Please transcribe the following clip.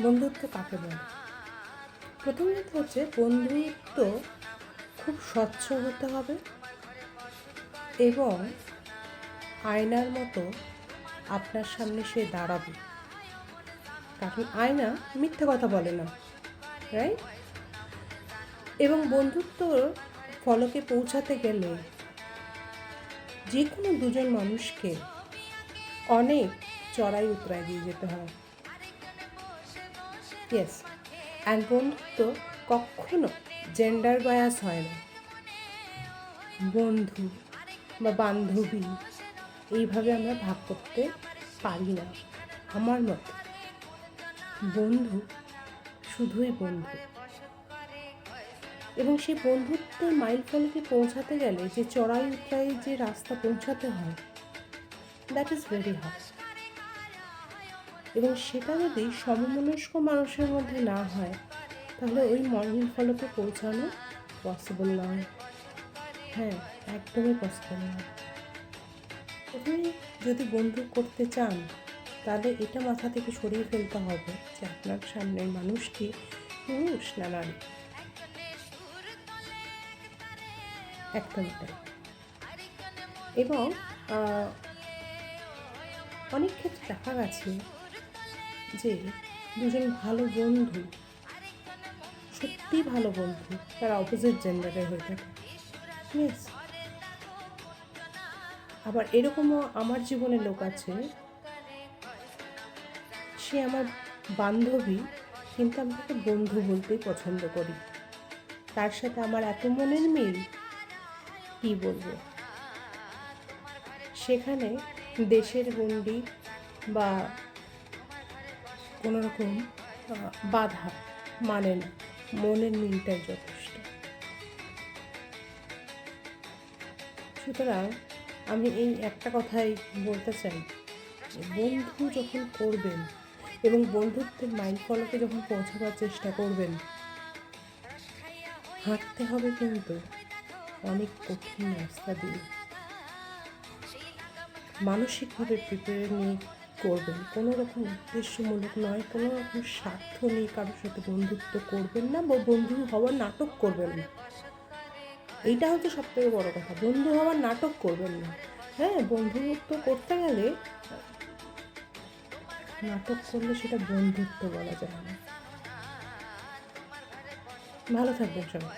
বন্ধুত্ব কাকে বলে? প্রথমত হচ্ছে বন্ধুত্ব খুব স্বচ্ছ হতে হবে এবং আয়নার মতো আপনার সামনে সে দাঁড়াবে, কারণ আয়না মিথ্যে কথা বলে না, রাইট? এবং বন্ধুত্বর ফলকে পৌঁছাতে গেলে যে কোনো দুজন মানুষকে অনেক চড়াই উতরাই দিয়ে যেতে হয়। ইয়েস, অ্যান্ড বন্ধুত্ব কখনো জেন্ডার বায়াস হয় না। বন্ধু বা বান্ধবী এইভাবে আমরা ভাগ করতে পারি না। আমার মতে বন্ধু শুধুই বন্ধু, এবং সেই বন্ধুত্বের মাইলফলকে পৌঁছাতে গেলে যে চড়াই উতরাই যে রাস্তা পৌঁছাতে হয়, দ্যাট ইজ ভেরি হার্ড। এবং সেটা যদি সমমনস্ক মানুষের মধ্যে না হয়, তাহলে ওই মাইল ফলকে পৌঁছানো পসিবল নয়। হ্যাঁ, একদমই পসিবল নয়। প্রথমে যদি বন্ধু করতে চান, তাহলে এটা মাথা থেকে সরিয়ে ফেলতে হবে যে আপনার সামনের মানুষটি পুরুষ না নারী। একদমই তাই। এবং অনেক ক্ষেত্রে দেখা গেছে যে দুজন ভালো বন্ধু, সত্যি ভালো বন্ধু, তারা অপোজিট জেন্ডারের হয়ে থাকে। ইয়েস, আবার এরকমও আমার জীবনে লোক আছে, সে আমার বান্ধবী, কিন্তু আমি তাকে বন্ধু বলতেই পছন্দ করি। তার সাথে আমার এত মনের মিল, কী বলবো। সেখানে দেশের গণ্ডি বা কোনো রকম বাধা মানে না, মনের মিলটাই যথেষ্ট। সুতরাং আমি এই একটা কথাই বলতে চাই, বন্ধু যখন করবেন এবং বন্ধুত্বের মাইলফলকে যখন পৌঁছাবার চেষ্টা করবেন, হাঁটতে হবে কিন্তু অনেক কঠিন রাস্তা দিয়ে। মানসিকভাবে প্রিপেয়ার নিয়ে করবেন, কোনো রকম উদ্দেশ্যমূলক নয়, কোনো রকম স্বার্থ নিয়ে কারোর সাথে বন্ধুত্ব করবেন না বা বন্ধু হওয়ার নাটক করবেন না। এইটা হচ্ছে সবথেকে বড় কথা, বন্ধু হওয়ার নাটক করবেন না। হ্যাঁ, বন্ধুত্ব করতে গেলে নাটক করলে সেটা বন্ধুত্ব বলা যায় না। ভালো থাকবেন সবাই।